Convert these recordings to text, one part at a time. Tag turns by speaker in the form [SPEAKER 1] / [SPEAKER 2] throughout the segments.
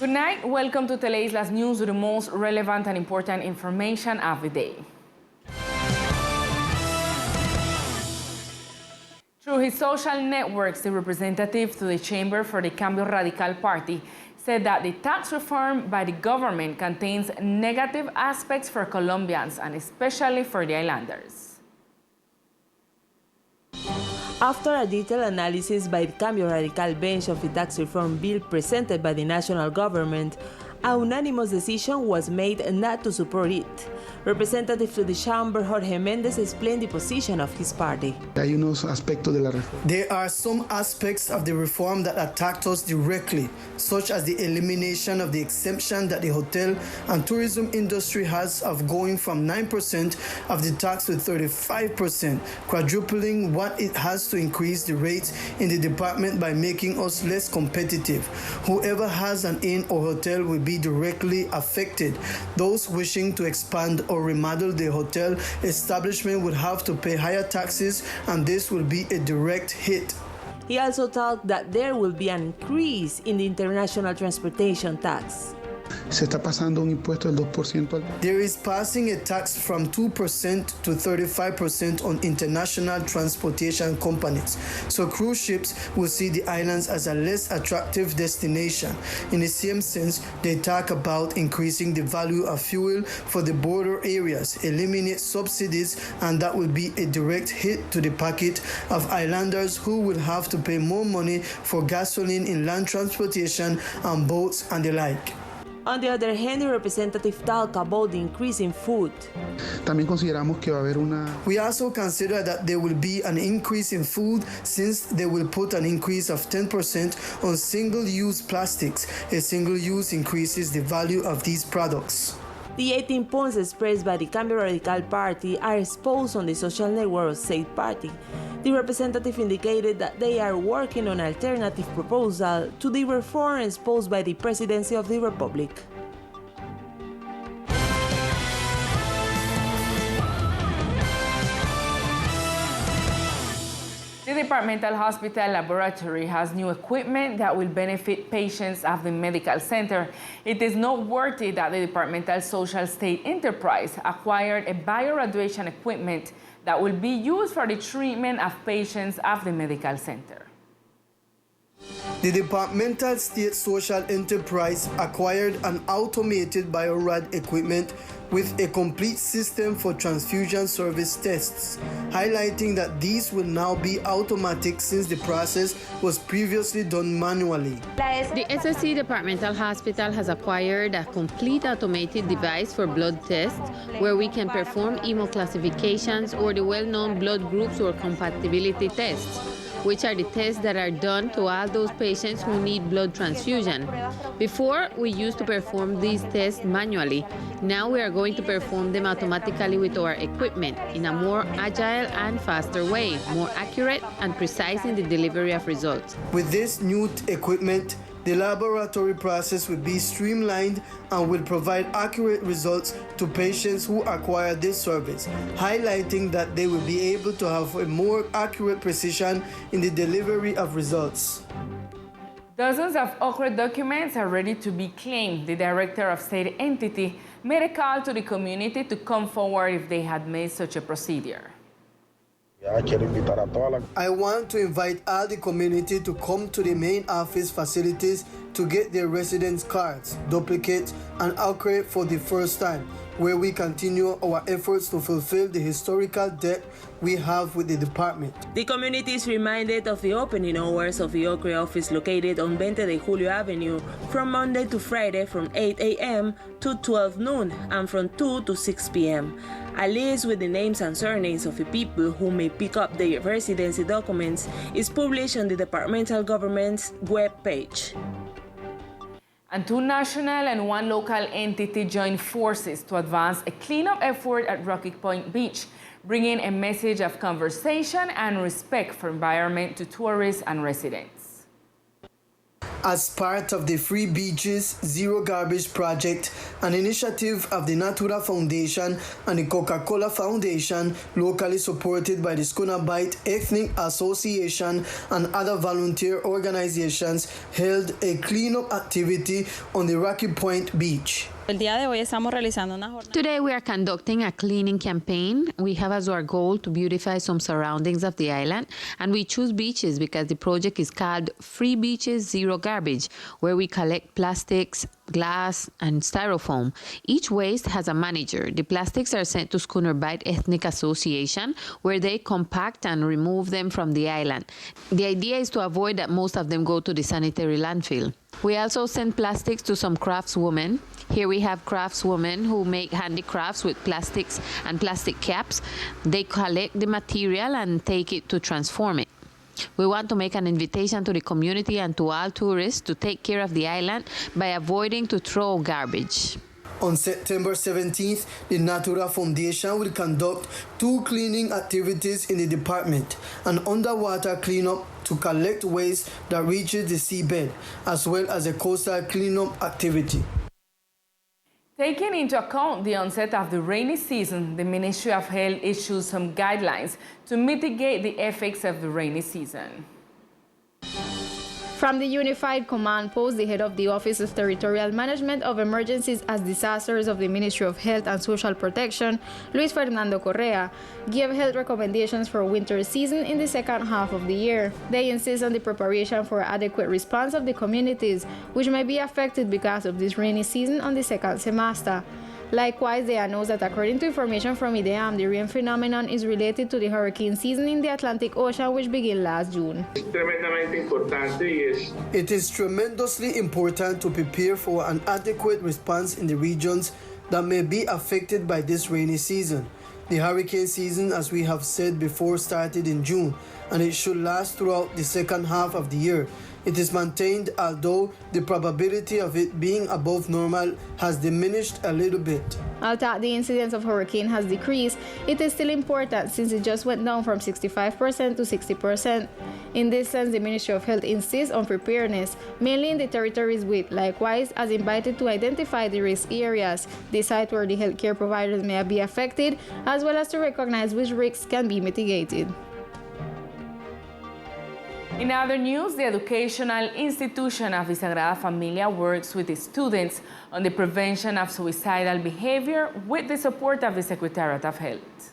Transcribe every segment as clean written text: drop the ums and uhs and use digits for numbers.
[SPEAKER 1] Good night. Welcome to Teleislas News with the most relevant and important information of the day. Through his social networks, the representative to the chamber for the Cambio Radical party said that the tax reform by the government contains negative aspects for Colombians and especially for the islanders.
[SPEAKER 2] After a detailed analysis by the Cambio Radical bench of the tax reform bill presented by the national government, a unanimous decision was made not to support it. Representative to the chamber Jorge Méndez explained the position of his party.
[SPEAKER 3] There are some aspects of the reform that attacked us directly, such as the elimination of the exemption that the hotel and tourism industry has of going from 9% of the tax to 35%, quadrupling what it has to increase the rates in the department by making us less competitive. Whoever has an inn or hotel will be directly affected. Those wishing to expand or remodel the hotel establishment would have to pay higher taxes, and this will be a direct hit.
[SPEAKER 2] He also talked that there will be an increase in the international transportation tax.
[SPEAKER 3] There is passing a tax from 2% to 35% on international transportation companies, so cruise ships will see the islands as a less attractive destination. In the same sense, they talk about increasing the value of fuel for the border areas, eliminate subsidies, and that will be a direct hit to the pocket of islanders who will have to pay more money for gasoline in land transportation and boats and the like.
[SPEAKER 2] On the other hand, the representative talked about the increase in food.
[SPEAKER 3] We also consider that there will be an increase in food since they will put an increase of 10% on single-use plastics. A single use increases the value of these products.
[SPEAKER 2] The 18 points expressed by the Cambio Radical party are exposed on the social network of said party. The representative indicated that they are working on an alternative proposal to the reform exposed by the Presidency of the Republic.
[SPEAKER 1] The departmental hospital laboratory has new equipment that will benefit patients of the medical center. It is noteworthy that the departmental social state enterprise acquired a biograduation equipment that will be used for the treatment of patients of the medical center.
[SPEAKER 3] The departmental state social enterprise acquired an automated biorad equipment with a complete system for transfusion service tests, highlighting that these will now be automatic since the process was previously done manually.
[SPEAKER 4] The SSC Departmental Hospital has acquired a complete automated device for blood tests where we can perform hemoclassifications or the well-known blood groups or compatibility tests, which are the tests that are done to all those patients who need blood transfusion. Before, we used to perform these tests manually. Now we are going to perform them automatically with our equipment in a more agile and faster way, more accurate and precise in the delivery of results.
[SPEAKER 3] With this new equipment, the laboratory process will be streamlined and will provide accurate results to patients who acquire this service, highlighting that they will be able to have a more accurate precision in the delivery of results.
[SPEAKER 1] Dozens of okra documents are ready to be claimed. The director of state entity made a call to the community to come forward if they had made such a procedure.
[SPEAKER 3] I want to invite all the community to come to the main office facilities to get their residence cards, duplicates, and accurate for the first time, where we continue our efforts to fulfill the historical debt we have with the department.
[SPEAKER 2] The community is reminded of the opening hours of the Ocre office located on 20 de Julio Avenue from Monday to Friday from 8 a.m. to 12 noon and from 2 to 6 p.m. A list with the names and surnames of the people who may pick up their residency documents is published on the departmental government's web page.
[SPEAKER 1] And two national and one local entity joined forces to advance a cleanup effort at Rocky Point Beach, bringing a message of conversation and respect for environment to tourists and residents.
[SPEAKER 3] As part of the Free Beaches Zero Garbage Project, an initiative of the Natura Foundation and the Coca-Cola Foundation, locally supported by the Skunabite Ethnic Association and other volunteer organizations, held a cleanup activity on the Rocky Point Beach.
[SPEAKER 5] Today
[SPEAKER 4] we are conducting a cleaning campaign. We have as our goal to beautify some surroundings of the island, and we choose beaches because the project is called Free Beaches Zero Garbage, where we collect plastics, glass, and styrofoam. Each waste has a manager. The plastics are sent to Skunabite Ethnic Association, where they compact and remove them from the island. The idea is to avoid that most of them go to the sanitary landfill. We also send plastics to some craftswomen. Here we have craftswomen who make handicrafts with plastics and plastic caps. They collect the material and take it to transform it. We want to make an invitation to the community and to all tourists to take care of the island by avoiding to throw garbage.
[SPEAKER 3] On September 17th, the Natura Foundation will conduct 2 cleaning activities in the department: an underwater cleanup to collect waste that reaches the seabed, as well as a coastal cleanup activity.
[SPEAKER 1] Taking into account the onset of the rainy season, the Ministry of Health issued some guidelines to mitigate the effects of the rainy season.
[SPEAKER 6] From the Unified Command Post, the head of the Office of Territorial Management of Emergencies and Disasters of the Ministry of Health and Social Protection, Luis Fernando Correa, gave health recommendations for winter season in the second half of the year. They insist on the preparation for adequate response of the communities, which may be affected because of this rainy season on the second semester. Likewise, they announced that according to information from IDEAM, the rain phenomenon is related to the hurricane season in the Atlantic Ocean, which began last June.
[SPEAKER 3] It is tremendously important to prepare for an adequate response in the regions that may be affected by this rainy season. The hurricane season, as we have said before, started in June, and it should last throughout the second half of the year. It is maintained, although the probability of it being above normal has diminished a little bit.
[SPEAKER 6] Although the incidence of hurricane has decreased, it is still important since it just went down from 65% to 60%. In this sense, the Ministry of Health insists on preparedness, mainly in the territories with, likewise, as invited to identify the risk areas, decide where the healthcare providers may be affected, as well as to recognize which risks can be mitigated.
[SPEAKER 1] In other news, the educational institution of the Sagrada Familia works with the students on the prevention of suicidal behavior with the support of the Secretariat of Health.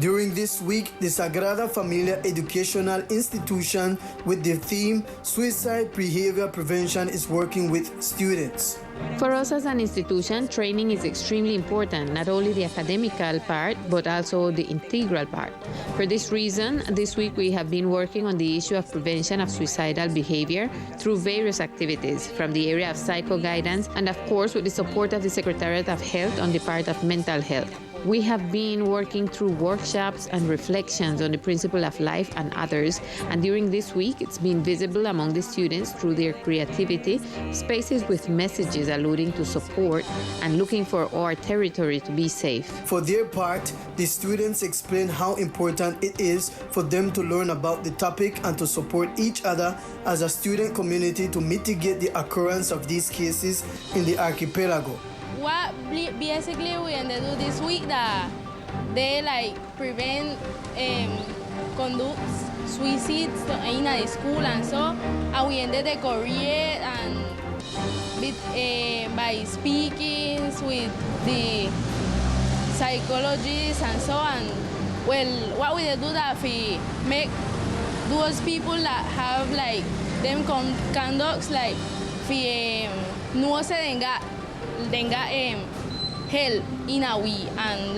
[SPEAKER 3] During this week, the Sagrada Familia Educational Institution, with the theme Suicide Behavior Prevention, is working with students.
[SPEAKER 4] For us as an institution, training is extremely important, not only the academical part, but also the integral part. For this reason, this week we have been working on the issue of prevention of suicidal behavior through various activities from the area of psycho-guidance and, of course, with the support of the Secretariat of Health on the part of mental health. We have been working through workshops and reflections on the principle of life and others, and during this week it's been visible among the students through their creativity, spaces with messages alluding to support and looking for our territory to be safe.
[SPEAKER 3] For their part, the students explain how important it is for them to learn about the topic and to support each other as a student community to mitigate the occurrence of these cases in the archipelago.
[SPEAKER 5] What basically we going to do this week that they prevent conduct suicides in the school and so, and we ended the career and by speaking with the psychologists and so on. Well, what we do that we make those people that have them conducts no se tenga help in a way and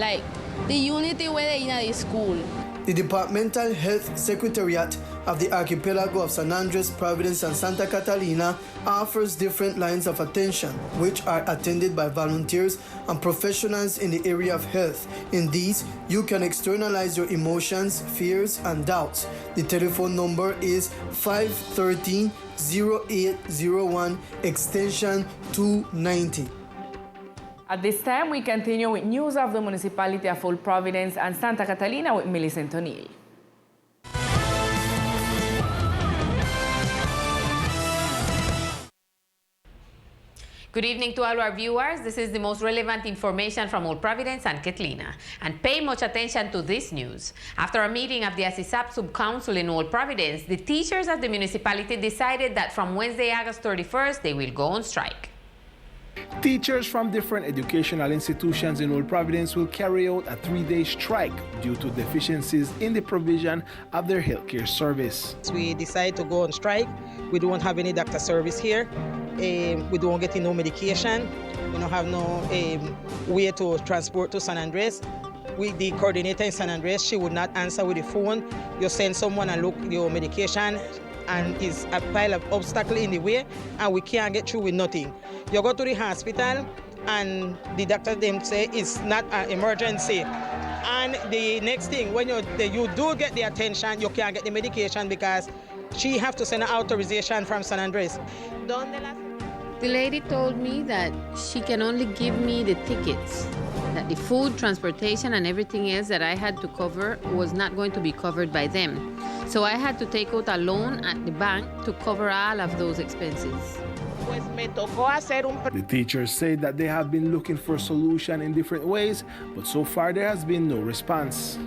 [SPEAKER 5] the unity within the school.
[SPEAKER 3] The Departmental Health Secretariat of the Archipelago of San Andres, Providence, and Santa Catalina offers different lines of attention, which are attended by volunteers and professionals in the area of health. In these, you can externalize your emotions, fears, and doubts. The telephone number is 513-0801, extension 290.
[SPEAKER 1] At this time, we continue with news of the municipality of Old Providence and Santa Catalina with Millicent O'Neill.
[SPEAKER 7] Good evening to all our viewers. This is the most relevant information from Old Providence and Catlina. And pay much attention to this news. After a meeting of the ASISAP Sub-Council in Old Providence, the teachers of the municipality decided that from Wednesday, August 31st, they will go on strike.
[SPEAKER 8] Teachers from different educational institutions in Old Providence will carry out a 3-day strike due to deficiencies in the provision of their healthcare service.
[SPEAKER 9] We decided to go on strike. We don't have any doctor service here. We don't get no medication. We don't have no way to transport to San Andres. With the coordinator in San Andres, she would not answer with the phone. You send someone and look your medication, and it's a pile of obstacles in the way, and we can't get through with nothing. You go to the hospital, and the doctor them say it's not an emergency. And the next thing, when you do get the attention, you can't get the medication because she have to send an authorization from San Andres.
[SPEAKER 4] The lady told me that she can only give me the tickets, that the food, transportation, and everything else that I had to cover was not going to be covered by them. So I had to take out a loan at the bank to cover all of those expenses.
[SPEAKER 8] The teachers say that they have been looking for a solution in different ways, but so far there has been no response.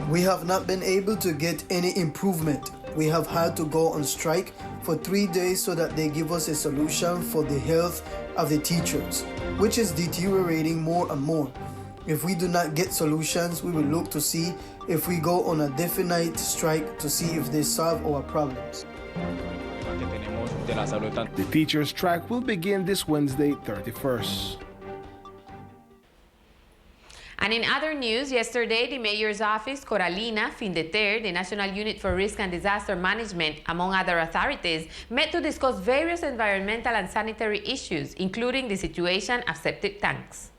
[SPEAKER 3] We have not been able to get any improvement. We have had to go on strike for 3 days so that they give us a solution for the health of the teachers, which is deteriorating more and more. If we do not get solutions, we will look to see if we go on a definite strike to see if they solve our problems.
[SPEAKER 8] The teachers' strike will begin this Wednesday, 31st.
[SPEAKER 7] And in other news, yesterday, the mayor's office, Coralina, Findeter, the National Unit for Risk and Disaster Management, among other authorities, met to discuss various environmental and sanitary issues, including the situation of septic tanks.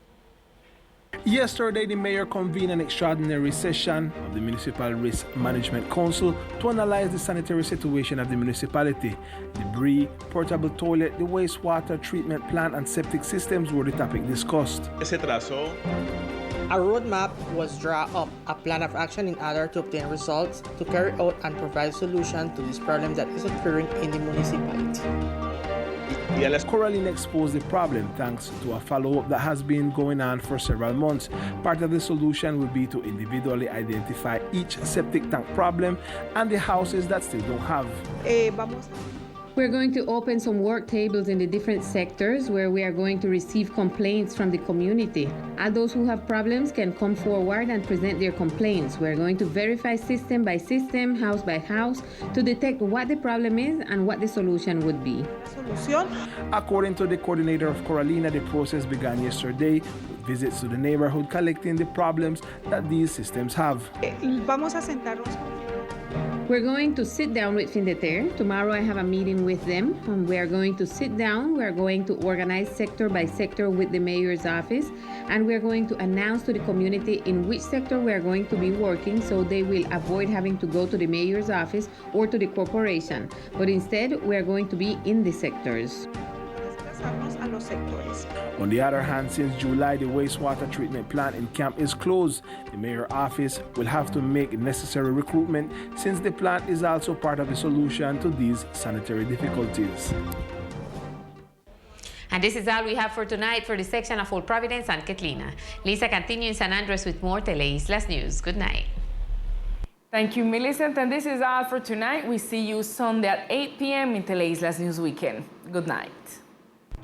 [SPEAKER 8] Yesterday, the mayor convened an extraordinary session of the Municipal Risk Management Council to analyze the sanitary situation of the municipality. Debris, portable toilet, the wastewater treatment plant, and septic systems were the topic discussed.
[SPEAKER 9] A roadmap was drawn up, a plan of action in order to obtain results, to carry out and provide solution to this problem that is occurring in the municipality.
[SPEAKER 8] Coralina exposed the problem thanks to a follow-up that has been going on for several months. Part of the solution will be to individually identify each septic tank problem and the houses that still don't have.
[SPEAKER 4] We're going to open some work tables in the different sectors where we are going to receive complaints from the community. All those who have problems can come forward and present their complaints. We're going to verify system by system, house by house, to detect what the problem is and what the solution would be.
[SPEAKER 8] According to the coordinator of Coralina, the process began yesterday with visits to the neighborhood collecting the problems that these systems have.
[SPEAKER 4] We're going to sit down with Findeter. Tomorrow I have a meeting with them. We are going to sit down. We are going to organize sector by sector with the mayor's office. And we are going to announce to the community in which sector we are going to be working so they will avoid having to go to the mayor's office or to the corporation. But instead, we are going to be in the sectors.
[SPEAKER 8] On the other hand, since July, the wastewater treatment plant in camp is closed. The mayor's office will have to make necessary recruitment since the plant is also part of the solution to these sanitary difficulties.
[SPEAKER 7] And this is all we have for tonight for the section of Old Providence and Catlina. Lisa continues in San Andres with more Teleislas News. Good night.
[SPEAKER 1] Thank you, Millicent. And this is all for tonight. We see you Sunday at 8 p.m. in Teleislas News Weekend. Good night.